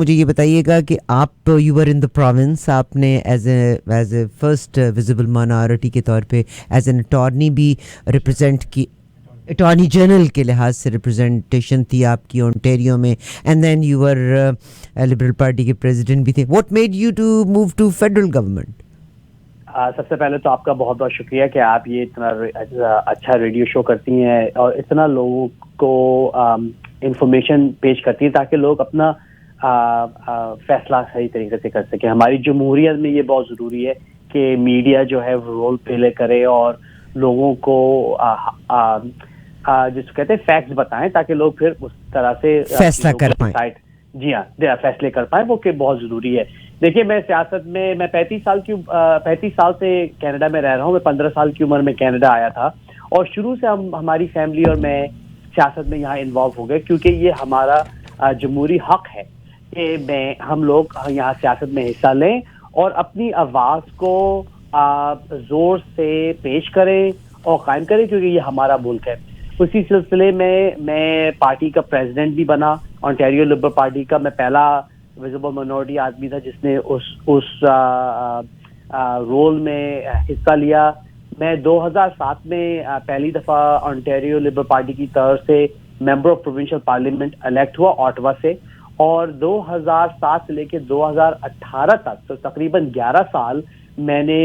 مجھے یہ بتائیے گا کہ آپ you were in the province, آپ نے as a first visible minority کے طور پہ ایز این اٹارنی بھی ریپرزینٹ کی، اٹارنی جنرل کے لحاظ سے ریپرزنٹیشن تھی آپ کی اونٹیریو میں، and then you were liberal party کے پریزیڈنٹ بھی تھے. What made you to move to federal government? سب سے پہلے تو آپ کا بہت بہت شکریہ کہ آپ یہ اتنا اچھا ریڈیو شو کرتی ہیں اور اتنا لوگوں کو انفارمیشن پیش کرتی ہیں تاکہ لوگ اپنا فیصلہ صحیح طریقے سے کر سکیں. ہماری جمہوریت میں یہ بہت ضروری ہے کہ میڈیا جو ہے رول پلے کرے اور لوگوں کو جس کو کہتے ہیں فیکٹس بتائیں تاکہ لوگ پھر اس طرح سے فیصلہ کر پائیں. جی ہاں، فیصلے کر پائیں، وہ کہ بہت ضروری ہے. دیکھیے میں سیاست میں 35 سال سے کینیڈا میں رہ رہا ہوں. میں 15 سال کی عمر میں کینیڈا آیا تھا اور شروع سے ہماری فیملی اور میں سیاست میں یہاں انوالو ہو گئے کیونکہ یہ ہمارا جمہوری حق ہے کہ ہم لوگ یہاں سیاست میں حصہ لیں اور اپنی آواز کو زور سے پیش کریں اور قائم کریں کیونکہ یہ ہمارا ملک ہے. اسی سلسلے میں پارٹی کا پریزیڈنٹ بھی بنا، اونٹیریو لبرل پارٹی کا. میں پہلا وزبل مائنورٹی آدمی تھا جس نے اس رول میں حصہ لیا. میں 2007 میں پہلی دفعہ اونٹیریو لبرل پارٹی کی طرف سے member of provincial parliament elect ہوا آٹوا سے، اور 2007 سے لے کے 2018 تک تو تقریباً 11 سال میں نے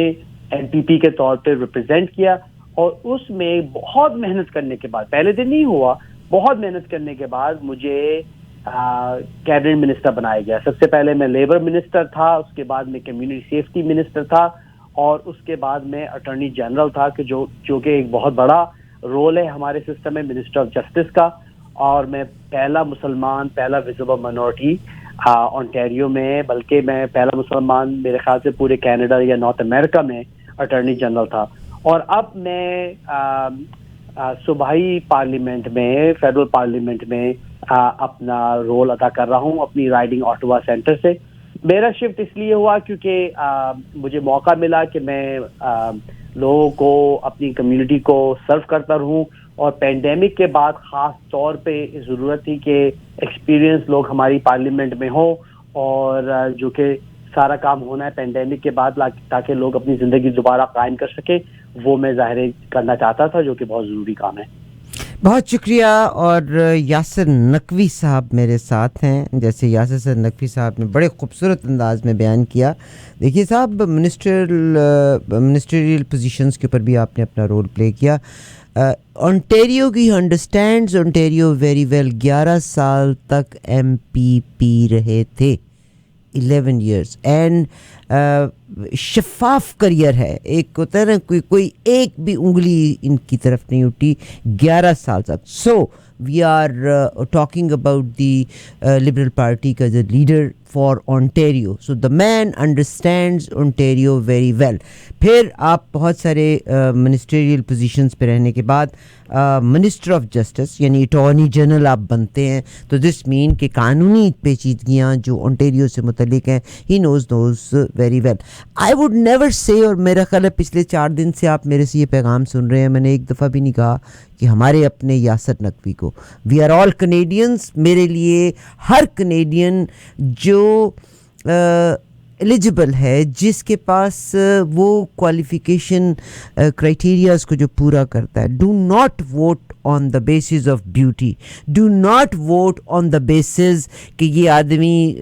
این پی پی کے طور پہ ریپرزینٹ کیا. اور اس میں بہت محنت کرنے کے بعد، پہلے دن نہیں ہوا، بہت محنت کرنے کے بعد مجھے کیبنٹ منسٹر بنایا گیا. سب سے پہلے میں لیبر منسٹر تھا، اس کے بعد میں کمیونٹی سیفٹی منسٹر تھا، اور اس کے بعد میں اٹارنی جنرل تھا کہ جو کہ ایک بہت بڑا رول ہے ہمارے سسٹم میں، منسٹر آف جسٹس کا. اور میں پہلا مسلمان، پہلا وزبل مائنورٹی اونٹیریو میں، بلکہ میں پہلا مسلمان میرے خیال سے پورے کینیڈا یا نارتھ امریکہ میں اٹارنی جنرل تھا. اور اب میں صوبائی پارلیمنٹ میں، فیڈرل پارلیمنٹ میں اپنا رول ادا کر رہا ہوں اپنی رائڈنگ آٹوا سینٹر سے. میرا شفٹ اس لیے ہوا کیونکہ مجھے موقع ملا کہ میں لوگوں کو، اپنی کمیونٹی کو سرو کرتا رہوں، اور پینڈیمک کے بعد خاص طور پہ ضرورت تھی کہ ایکسپیرینس لوگ ہماری پارلیمنٹ میں ہوں، اور جو کہ سارا کام ہونا ہے پینڈیمک کے بعد تاکہ لوگ اپنی زندگی دوبارہ قائم کر سکیں، وہ میں ظاہر کرنا چاہتا تھا، جو کہ بہت ضروری کام ہے. بہت شکریہ. اور یاسر نقوی صاحب میرے ساتھ ہیں. جیسے یاسر نقوی صاحب نے بڑے خوبصورت انداز میں بیان کیا. دیکھیے صاحب، منسٹریل پوزیشنز کے اوپر بھی آپ نے اپنا رول پلے کیا. اونٹیریو کی انڈرسٹینڈز اونٹیریو ویری ویل. 11 سال تک ایم پی پی رہے تھے، 11 ایئرس، اینڈ شفاف کریئر ہے. ایک ہوتا ہے نا، کوئی ایک بھی انگلی ان کی طرف نہیں اٹھی 11 سال تک. So we are talking about the liberal party کا the leader for Ontario. So the man understands Ontario very well. پھر آپ بہت سارے منسٹریل پوزیشنز پہ رہنے کے بعد منسٹر آف جسٹس یعنی اٹارنی جنرل آپ بنتے ہیں. تو دس مین کہ قانونی پیچیدگیاں جو اونٹیریو سے متعلق ہیں he knows very well. I would never say, اور میرا خیال ہے پچھلے 4 دن سے آپ میرے سے یہ پیغام سن رہے ہیں، میں نے ایک دفعہ بھی نہیں کہا کہ ہمارے اپنے یاسر نقوی کو، وی آر آل کنیڈینس. میرے لیے ہر کنیڈین جو ایلیجبل ہے، جس کے پاس وہ کوالیفیکیشن کرائٹیریاز کو جو پورا کرتا ہے، do not vote on the basis of beauty, do not vote on the basis کہ یہ آدمی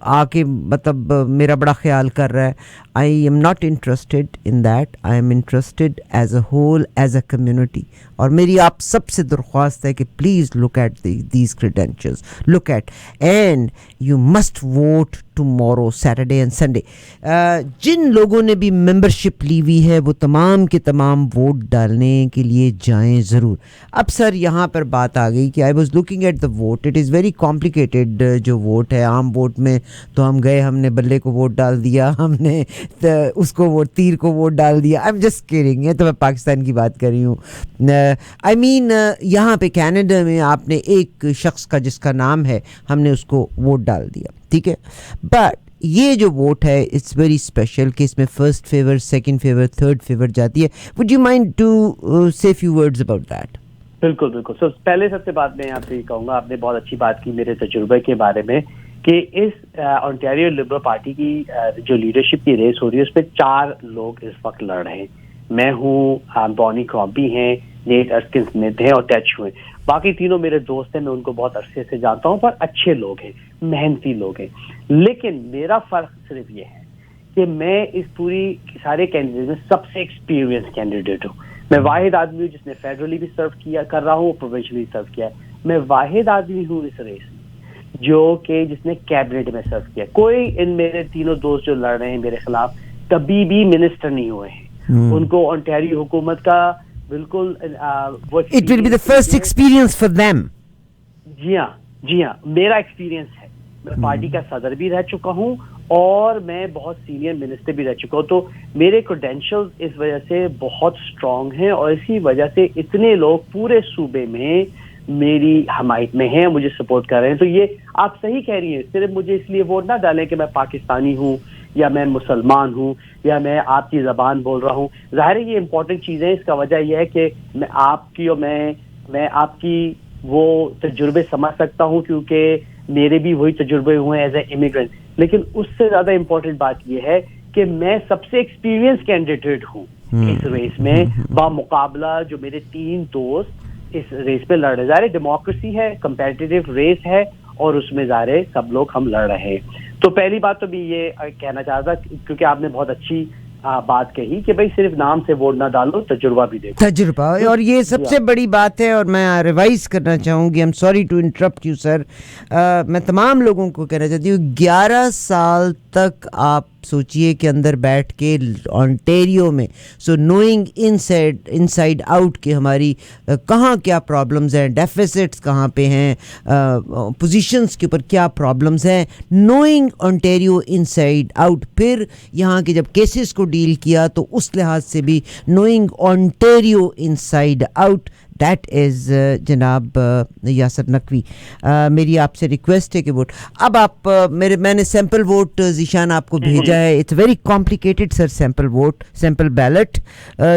آ کے مطلب میرا بڑا خیال کر رہا ہے. I am not interested in that. I am interested as a whole, as a community. اور میری آپ سب سے درخواست ہے کہ please look at these credentials, look at, and you must vote tomorrow, Saturday and Sunday. جن لوگوں نے بھی ممبرشپ لی ہوئی ہے وہ تمام کے تمام ووٹ ڈالنے کے لیے جائیں ضرور. اب سر یہاں پر بات آ گئی کہ I was looking at the vote. It is very complicated جو ووٹ ہے. عام ووٹ میں تو ہم گئے، ہم نے بلے کو ووٹ ڈال دیا، ہم نے اس کو ووٹ، تیر کو ووٹ ڈال دیا. I am just کیڈنگ. یہ تو میں پاکستان کی بات کر رہی ہوں. آئی مین یہاں پہ کینیڈا میں آپ نے ایک شخص کا جس کا نام ہے، ہم نے اس کو ووٹ ڈال دیا، ٹھیک ہے. بٹ یہ جو ووٹ ہے اٹس ویری اسپیشل کہ اس میں first favour, second favour, third favour جاتی ہے. Would you mind to say few words about that? بالکل. پہلے سب سے بات میں آپ سے یہ کہوں گا، آپ نے بہت اچھی بات کی میرے تجربے کے بارے میں کہ اس ontario لبرل پارٹی کی جو لیڈرشپ کی ریس ہو رہی ہے اس پہ 4 لوگ اس وقت لڑ رہے ہیں. میں ہوں, بونی کرامپی ہیں, نیٹ ارسکن سمتھ ہیں اور ٹیڈ شو ہیں. باقی تینوں میرے دوست ہیں, میں ان کو بہت عرصے سے جانتا ہوں, پر اچھے لوگ ہیں, محنتی لوگ ہیں. لیکن میرا فرق صرف یہ ہے کہ میں اس پوری سارے کینڈیڈیٹ میں سب سے ایکسپیرینس کینڈیڈیٹ ہوں. میں واحد آدمی ہوں جس نے فیڈرلی بھی سرو کر رہا ہوں, پروونشلی سرو کیا ہے. میں واحد آدمی ہوں اس ریس میں جو کہ جس نے کیبنٹ میں سرو کیا. کوئی ان میرے تینوں دوست جو لڑ رہے ہیں میرے خلاف کبھی بھی منسٹر نہیں ہوئے ہیں. ان کو ontario حکومت کا بالکل It will be the first experience for them. جی ہاں, میرا ایکسپیرینس ہے. میں پارٹی کا صدر بھی رہ چکا ہوں اور میں بہت سینئر منسٹر بھی رہ چکا ہوں. تو میرے کریڈینشیل اس وجہ سے بہت اسٹرانگ ہیں اور اسی وجہ سے اتنے لوگ پورے صوبے میں میری حمایت میں ہیں, مجھے سپورٹ کر رہے ہیں. تو یہ آپ صحیح کہہ رہی ہیں, صرف مجھے اس لیے ووٹ نہ ڈالیں کہ میں پاکستانی ہوں یا میں مسلمان ہوں یا میں آپ کی زبان بول رہا ہوں. ظاہر ہے یہ امپورٹنٹ چیزیں. اس کا وجہ یہ ہے کہ میں آپ کی اور میں آپ کی وہ تجربے سمجھ سکتا ہوں کیونکہ میرے بھی وہی تجربے ہوئے ہیں ایز اے امیگرینٹ. لیکن اس سے زیادہ امپورٹنٹ بات یہ ہے کہ میں سب سے ایکسپیرینس کینڈیڈیٹ ہوں اس ریس میں بامقابلہ جو میرے 3 دوست اس ریس میں لڑ رہے. ظاہر ڈیموکریسی ہے, کمپیٹیٹو ریس ہے اور اس میں ظاہر سب لوگ ہم لڑ رہے ہیں. تو پہلی بات تو میں یہ کہنا چاہتا کیونکہ آپ نے بہت اچھی بات کہی کہ بھائی صرف نام سے ووٹ نہ ڈالو, تجربہ بھی دیکھو. تجربہ, اور یہ سب سے بڑی بات ہے. اور میں ریوائز کرنا چاہوں گی, am sorry to interrupt you sir, میں تمام لوگوں کو کہنا چاہتی ہوں 11 سال تک آپ سوچئے کہ اندر بیٹھ کے ontario میں, سو نوئنگ انسائڈ آؤٹ کہ ہماری کہاں کیا پرابلمز ہیں, ڈیفیسٹس کہاں پہ ہیں, پوزیشنز کے اوپر کیا پرابلمز ہیں, نوئنگ ontario انسائڈ آؤٹ. پھر یہاں کے جب کیسز کو ڈیل کیا تو اس لحاظ سے بھی knowing ontario inside out. That is جناب یاسر نقوی. میری آپ سے ریکویسٹ ہے کہ ووٹ اب آپ میں نے سیمپل ووٹ ذیشان آپ کو بھیجا ہے. It's very complicated sir, sample vote, sample ballot.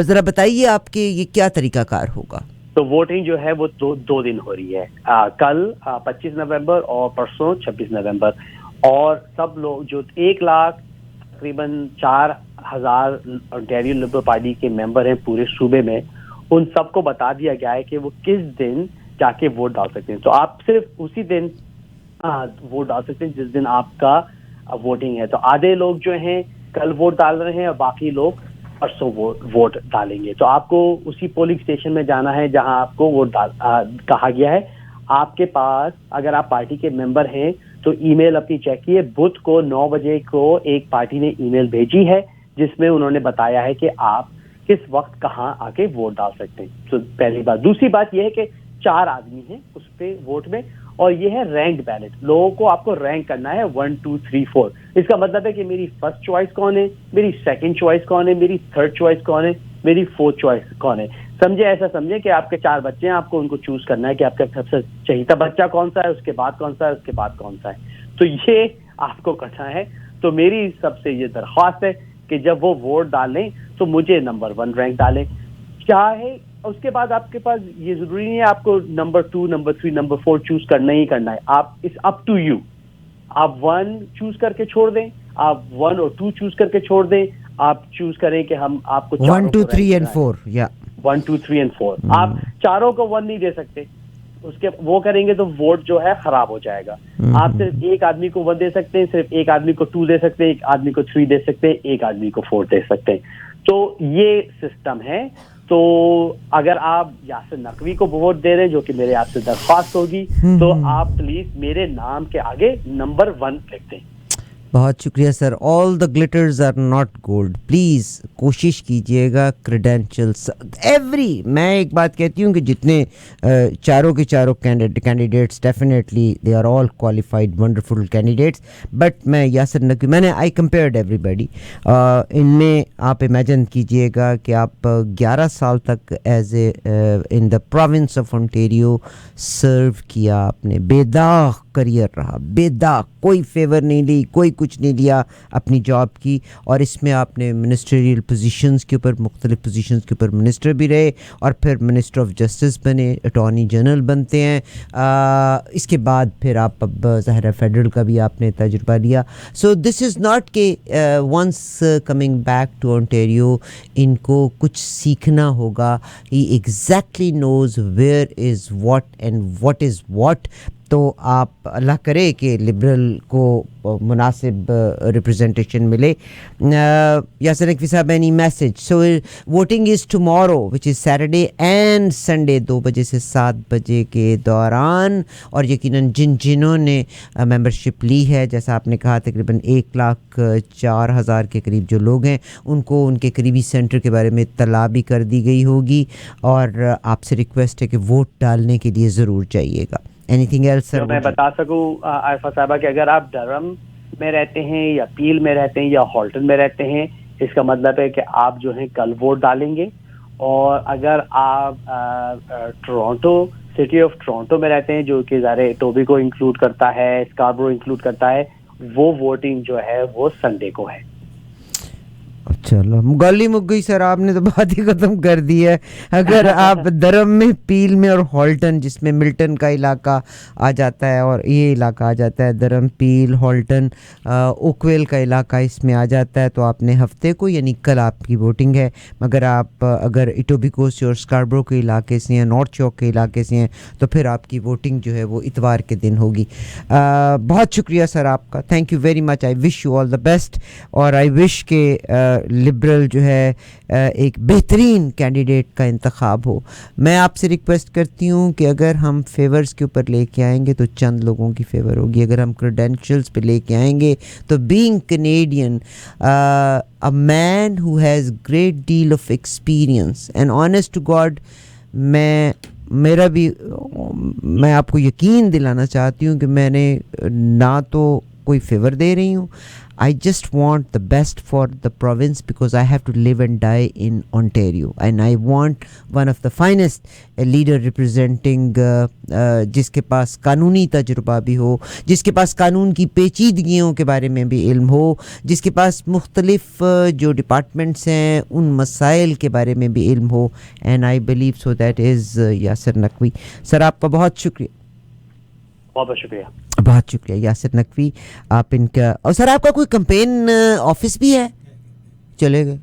ذرا بتائیے آپ کے یہ کیا طریقہ کار ہوگا؟ تو ووٹنگ جو ہے وہ 2 دن ہو رہی ہے, کل 25 نومبر اور پرسوں 26 نومبر. اور سب لوگ جو 1 لاکھ تقریباً 4,000 ontario لبرل پارٹی کے ممبر ہیں پورے صوبے میں, ان سب کو بتا دیا گیا ہے کہ وہ کس دن جا کے ووٹ ڈال سکتے ہیں. تو آپ صرف اسی دن ووٹ ڈال سکتے ہیں جس دن آپ کا ووٹنگ ہے. تو آدھے لوگ جو ہیں کل ووٹ ڈال رہے ہیں اور باقی لوگ پرسوں ووٹ ڈالیں گے. تو آپ کو اسی پولنگ اسٹیشن میں جانا ہے جہاں آپ کو ووٹ کہا گیا ہے. آپ کے پاس اگر آپ پارٹی کے ممبر ہیں تو ای میل اپنی چیک کیے. بدھ کو 9 بجے کو ایک پارٹی نے ای میل بھیجی ہے جس میں انہوں نے بتایا ہے کہ آپ کس وقت کہاں آ کے ووٹ ڈال سکتے ہیں. تو پہلی بات. دوسری بات یہ ہے کہ 4 آدمی ہیں اس پہ ووٹ میں, اور یہ ہے رینک بیلٹ. لوگوں کو آپ کو رینک کرنا ہے 1 2 3 4. اس کا مطلب ہے کہ میری فرسٹ چوائس کون ہے, میری سیکنڈ چوائس کون ہے, میری تھرڈ چوائس کون ہے, میری فورتھ چوائس کون ہے. سمجھے, ایسا سمجھے کہ آپ کے 4 بچے ہیں, آپ کو ان کو چوز کرنا ہے کہ آپ کا سب سے چہیتا بچہ کون سا ہے, اس کے بعد کون سا ہے, اس کے بعد کون سا ہے. تو یہ آپ کو کرنا ہے. تو میری سب سے یہ درخواست ہے کہ جب وہ ووٹ ڈالیں تو مجھے نمبر 1 رینک ڈالیں. چاہے اس کے بعد آپ کے پاس یہ ضروری نہیں ہے آپ کو نمبر 2 نمبر 3 نمبر 4 چوز کرنا ہی کرنا ہے. آپ اٹس اپ ٹو یو. آپ 1 چوز کر کے چھوڑ دیں, آپ 1 اور 2 چوز کر کے چھوڑ دیں, آپ چوز کریں کہ ہم آپ کو 1 2 3 and 4 یا 1 2 3 and 4. آپ چاروں کو 1 نہیں دے سکتے, اس کے وہ کریں گے تو ووٹ جو ہے خراب ہو جائے گا. آپ صرف ایک آدمی کو 1 دے سکتے ہیں, صرف ایک آدمی کو 2 دے سکتے ہیں, ایک آدمی کو 3 دے سکتے ہیں, ایک آدمی کو 4 دے سکتے ہیں. تو یہ سسٹم ہے. تو اگر آپ یاسر نقوی کو ووٹ دے رہے ہیں, جو کہ میرے آپ سے درخواست ہوگی, تو آپ پلیز میرے نام کے آگے نمبر 1 لکھ دیں. بہت شکریہ سر. آل دا گلٹرز آر ناٹ گولڈ. پلیز کوشش کیجیے گا کریڈینشیلس ایوری. میں ایک بات کہتی ہوں کہ جتنے چاروں کے چاروں candidates definitely they are all qualified wonderful candidates. But میں یاسر نقوی, میں نے آئی کمپیئرڈ ایوری باڈی. ان میں آپ امیجن کیجیے گا کہ آپ 11 سال تک as a in the province of ontario سرو کیا آپ نے. بے داغ کریئر رہا, بے داغ, کوئی فیور نہیں لی, کوئی کچھ نہیں لیا اپنی جاب کی, اور اس میں آپ نے منسٹریل پوزیشنز کے اوپر, مختلف پوزیشنز کے اوپر منسٹر بھی رہے, اور پھر منسٹر آف جسٹس بنے, اٹارنی جنرل بنتے ہیں. اس کے بعد پھر آپ اب ظاہر فیڈرل کا بھی آپ نے تجربہ لیا. سو دس از ناٹ کہ once coming back to Ontario ان کو کچھ سیکھنا ہوگا. He exactly knows where is what and what is what. تو آپ اللہ کرے کہ لبرل کو مناسب ریپرزنٹیشن ملے. یاسر نقوی صاحب, any message? So voting is tomorrow which is Saturday and Sunday 2 بجے سے 7 بجے کے دوران, اور یقیناً جنہوں نے ممبرشپ لی ہے, جیسا آپ نے کہا تقریباً 1,04,000 کے قریب جو لوگ ہیں, ان کو ان کے قریبی سینٹر کے بارے میں اطلاع بھی کر دی گئی ہوگی, اور آپ سے ریکویسٹ ہے کہ ووٹ ڈالنے کے لیے ضرور جائیے گا. اینی تھنگ ایلس سر؟ میں بتا سکوں عائفہ صاحبہ کہ اگر آپ ڈرم میں رہتے ہیں یا پیل میں رہتے ہیں یا ہالٹن میں رہتے ہیں, اس کا مطلب ہے کہ آپ جو ہیں کل ووٹ ڈالیں گے. اور اگر آپ ٹورانٹو, سٹی آف ٹورانٹو میں رہتے ہیں, جو کہ ظاہر ٹوبی کو انکلوڈ کرتا ہے, اسکاربرو انکلوڈ کرتا ہے, وہ ووٹنگ جو ہے وہ سنڈے کو ہے. چلو گالی مک گئی سر, آپ نے تو بات ہی ختم کر دی ہے. اگر آپ درم میں, پیل میں اور ہالٹن, جس میں ملٹن کا علاقہ آ جاتا ہے اور یہ علاقہ آ جاتا ہے, درم, پیل, ہالٹن, اوکویل کا علاقہ اس میں آ جاتا ہے, تو آپ نے ہفتے کو یعنی کل آپ کی ووٹنگ ہے. مگر آپ اگر ایٹوبیکوس اور اسکاربرو کے علاقے سے ہیں, نارتھ چوک کے علاقے سے ہیں, تو پھر آپ کی ووٹنگ جو ہے وہ اتوار کے دن ہوگی. بہت شکریہ سر آپ کا, thank you very much. I wish you all the best, اور آئی وش کہ لبرل جو ہے ایک بہترین کینڈیڈیٹ کا انتخاب ہو. میں آپ سے ریکویسٹ کرتی ہوں کہ اگر ہم فیورز کے اوپر لے کے آئیں گے تو چند لوگوں کی فیور ہوگی, اگر ہم کریڈینشلز پہ لے کے آئیں گے تو being Canadian, a man who has great deal of experience and honest to God, میرا بھی, میں آپ کو یقین دلانا چاہتی ہوں کہ میں نے نہ تو کوئی فیور دے رہی ہوں. I just want the best for the province because I have to live and die in Ontario, and I want one of the finest leader representing جس کے پاس قانونی تجربہ بھی ہو, جس کے پاس قانون کی پیچیدگیوں کے بارے میں بھی علم ہو, جس کے پاس مختلف جو ڈپارٹمنٹس ہیں ان مسائل کے بارے میں بھی علم ہو. and I believe so that is Yasir Naqvi. سر آپ کا بہت شکریہ. بہت بہت شکریہ. بہت شکریہ یاسر نقوی. آپ ان کا, اور سر آپ کا کوئی کمپین آفس بھی ہے؟ چلے گئے.